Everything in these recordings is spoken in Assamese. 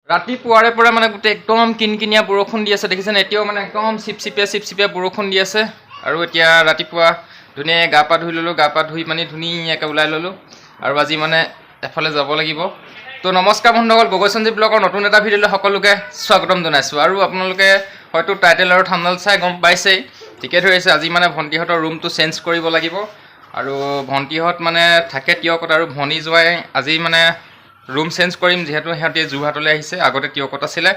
ৰাতিপুৱাৰে পৰা মানে গোটেই একদম কিনকিনীয়া বৰষুণ দি আছে দেখিছেনে এতিয়াও মানে একদম চিপচিপীয়া বৰষুণ দি আছে আৰু এতিয়া ৰাতিপুৱা ধুনীয়াকৈ গা পা ধুই ল'লোঁ গা পা ধুই মানে ধুনীয়াকৈ ওলাই ল'লোঁ আৰু আজি মানে এফালে যাব লাগিব তো নমস্কাৰ বন্ধুসকল গগৈ সঞ্জীৱ ব্লগৰ নতুন এটা ভিডিঅ'লৈ সকলোকে স্বাগতম জনাইছোঁ আৰু আপোনালোকে হয়তো টাইটেল আৰু থাম্বনেল চাই গম পাইছেই ঠিকে ধৰিছে আজি মানে ভণ্টিহঁতৰ ৰুমটো চেঞ্জ কৰিব লাগিব আৰু ভণ্টিহঁত মানে থাকে টিয়কত আৰু ভনী যোৱাই আজি মানে ৰুম চেঞ্জ কৰিম যেহেতু সিহঁতে যোৰহাটলৈ আহিছে আগতে টিয়কত আছিলে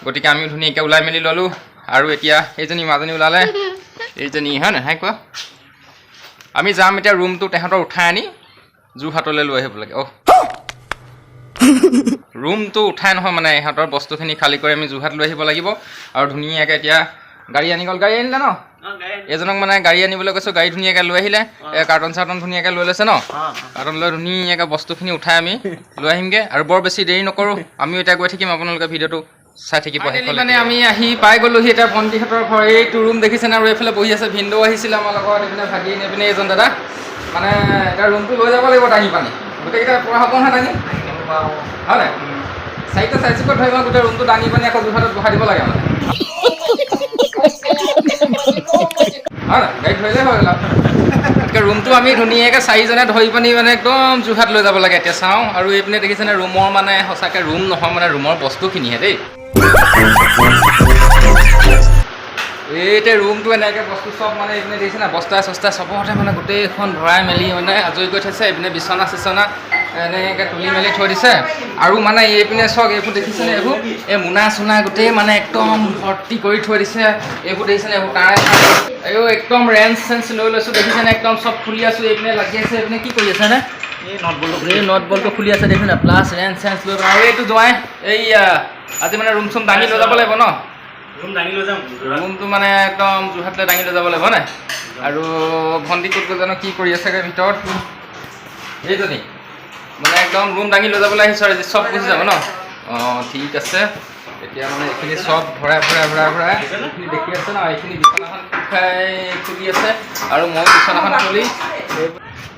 গতিকে আমি ধুনীয়াকৈ ওলাই মেলি ল'লোঁ আৰু এতিয়া এইজনী মাজনী ওলালে এইজনী হয় নহয় কোৱা আমি যাম এতিয়া ৰুমটো তেহঁতৰ উঠাই আনি যোৰহাটলৈ লৈ আহিব লাগে ৰুমটো উঠাই নহয় মানে ইহঁতৰ বস্তুখিনি খালী কৰি আমি যোৰহাট লৈ আহিব লাগিব আৰু ধুনীয়াকৈ এতিয়া গাড়ী আনি গ'ল গাড়ী আনিলে ন এজনক মানে গাড়ী আনিবলৈ কৈছোঁ গাড়ী ধুনীয়াকৈ লৈ আহিলে কাৰ্টন চাৰ্টন ধুনীয়াকৈ লৈ লৈছে ন কাৰ্টন লৈ ধুনীয়াকৈ বস্তুখিনি উঠাই আমি লৈ আহিমগৈ আৰু বৰ বেছি দেৰি নকৰোঁ আমিও এতিয়া গৈ থাকিম আপোনালোকে ভিডিঅ'টো চাই থাকিব মানে আমি আহি পাই গ'লোহি এতিয়া ভণ্টিহঁতৰ ঘৰ এইটো ৰুম দেখিছেনে আৰু এইফালে বহি আছে ভিনদেউ আহিছিলে আমাৰ লগত এইপিনে ভাগি এইপিনে এজন দাদা মানে এতিয়া ৰুমটো লৈ যাব লাগিব দাঙি পানী গোটেইকেইটা পৰা হ'ব নহয় দাঙি হয় নাই চাৰিটা চাৰিচুকত ধৰি মই গোটেই ৰুমটো দাঙি পানী আকৌ যোৰহাটত বহাই দিব লাগে মানে হয় নাই গাড়ীত ধৰিলে হৈ গ'ল গতিকে ৰুমটো আমি ধুনীয়াকৈ চাৰিজনে ধৰি পানি মানে একদম যোৰহাট লৈ যাব লাগে এতিয়া চাওঁ আৰু এইপিনে দেখিছেনে ৰুমৰ মানে সঁচাকৈ ৰুম নহয় মানে ৰুমৰ বস্তুখিনিহে দেই এইতে ৰুমটো এনেকৈ বস্তু চব মানে এইপিনে দেখিছে না বস্তাই চস্তাই চবতে মানে গোটেইখন ভৰাই মেলি মানে আজৰি কৰি থৈছে এইপিনে বিচনা চিচনা এনেকৈ তুলি মেলি থৈ দিছে আৰু মানে এইপিনে চাওক এইবোৰ দেখিছেনে এইবোৰ এই মোনা চোনা গোটেই মানে একদম ভৰ্তি কৰি থৈ দিছে এইবোৰ দেখিছেনে এইবোৰ কাৰেণ্ট এইবোৰ একদম ৰেঞ্চ চেঞ্চ লৈ লৈছোঁ দেখিছেনে একদম চব খুলি আছোঁ এইপিনে লাগি আছে এইপিনে কি কৰি আছে নে এই নট বলটো খুলি আছে দেখিছেনে প্লাছ ৰেঞ্চ চেঞ্চ লৈ আৰু এইটো যোৱাই এই আজি মানে ৰুম চুম দাঙি লৈ যাব লাগিব ন ৰুমটো মানে একদম যোৰহাটলৈ দাঙি লৈ যাব লাগিব নাই আৰু ভণ্টি ক'ত গ'ল জানো কি কৰি আছেগৈ ভিতৰত এইজনী মানে একদম ৰুম দাঙি লৈ যাবলৈ আহিছোঁ আৰু চব গুচি যাব ন অঁ ঠিক আছে এতিয়া মানে এইখিনি চব ভৰাই এইখিনি দেখি আছে ন এইখিনি বিচনাখন খুলি আছে আৰু মই বিচনাখন খুলি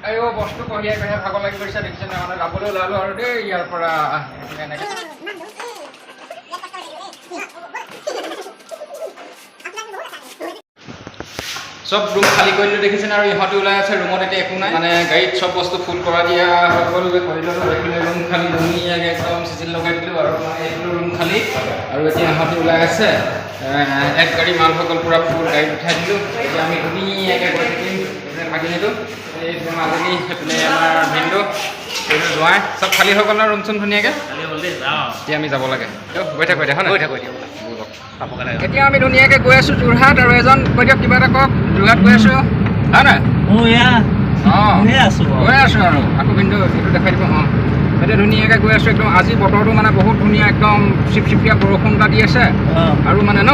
এই বস্তু কঢ়িয়াই ভাগৰ লাগি গৈছে দেখিছে ন মানে যাবলৈ ওলালোঁ আৰু দেই ইয়াৰ পৰা এনেকৈ চব ৰুম খালী কৰি দিলোঁ দেখিছেনে আৰু ইহঁতে ওলাই আছে ৰুমত এতিয়া একো নাই মানে গাড়ীত চব বস্তু ফুল কৰা দিয়া হৈ গ'ল কৰি ল'লোঁ এইপিনে ৰুম খালী ধুনীয়াকৈ একদম চিজিল লগাই দিলোঁ আৰু মানে এইটো ৰুম খালী আৰু এতিয়া ইহঁতে ওলাই আছে এক গাড়ী মাল হৈ গ'ল পূৰা ফুল গাড়ীত উঠাই দিলোঁ এতিয়া আমি ধুনীয়াকৈ গৈ থাকিম এইপিনে ভাগিনীটো এইপিনে মাজনী সেইপিনে আমাৰ ভিনদেউ এইটো যোৱাই চব খালী হৈ গ'ল ন ৰুম চুম ধুনীয়াকৈ এতিয়া আমি যাব লাগে গৈ থাকোঁ এতিয়া হয় নাই এতিয়া আমি ধুনীয়াকৈ গৈ আছোঁ যোৰহাট আৰু এজন কৈ দিয়ক কিবা এটা কওক যোৰহাট গৈ আছোঁ হয় নাই গৈ আছোঁ আৰু আকৌ কিন্তু এইটো দেখাই দিব অঁ এতিয়া ধুনীয়াকৈ গৈ আছোঁ একদম আজি বতৰটো মানে বহুত ধুনীয়া একদম চিপচিপীয়া বৰষুণ এটা দি আছে আৰু মানে ন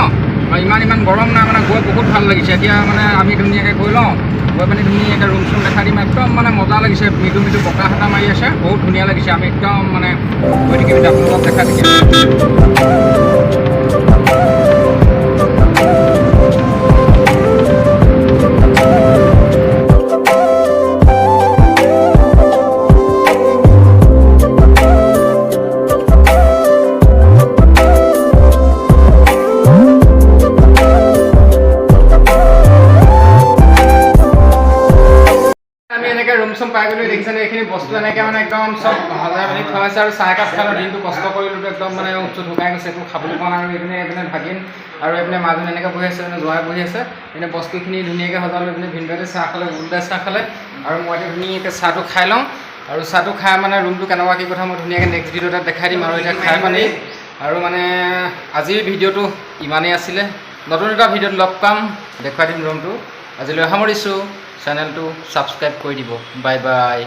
ইমান গৰম নাই মানে গৈ বহুত ভাল লাগিছে এতিয়া মানে আমি ধুনীয়াকৈ গৈ লওঁ গৈ পানি ধুনীয়াকৈ ৰুম চুম দেখাই দিম একদম মানে মজা লাগিছে মৃদু বতাহ এটা মাৰি আছে বহুত ধুনীয়া লাগিছে আমি একদম মানে গৈ থাকিম এতিয়া আপোনালোকক দেখাই থাকিম ৰুম চুম পাই গ'লোঁ দেখিছেনে এইখিনি বস্তু এনেকৈ মানে একদম চব সজাই মেলি থোৱা হৈছে আৰু চাহ একাপ খালোঁ দিনটো কষ্ট কৰিলোঁ একদম মানে উঠটো ঢুকাই গৈছে একো খাবলৈ পোৱা নাই আৰু এইপিনে ভাগিন আৰু এইপিনে মাজনী এনেকৈ বহি আছে মানে জোৱাই বহি আছে এনে বস্তুখিনি ধুনীয়াকৈ সজালোঁ এইপিনে ভিনদেউতে চাহ খালে উল্টাই চাহ খালে আৰু মই এতিয়া ধুনীয়াকৈ চাহটো খাই লওঁ আৰু চাহটো খাই মানে ৰুমটো কেনেকুৱা কি কথা মই ধুনীয়াকৈ নেক্সট ভিডিঅ'ত দেখাই দিম আৰু এতিয়া খাই পানি আৰু মানে আজিৰ ভিডিঅ'টো ইমানেই আছিলে নতুন এটা ভিডিঅ'ত লগ পাম দেখুৱাই দিম ৰুমটো আজিলৈ সামৰিছোঁ চেনেলটো ছাবস্ক্ৰাইব কৰি দিব বাই বাই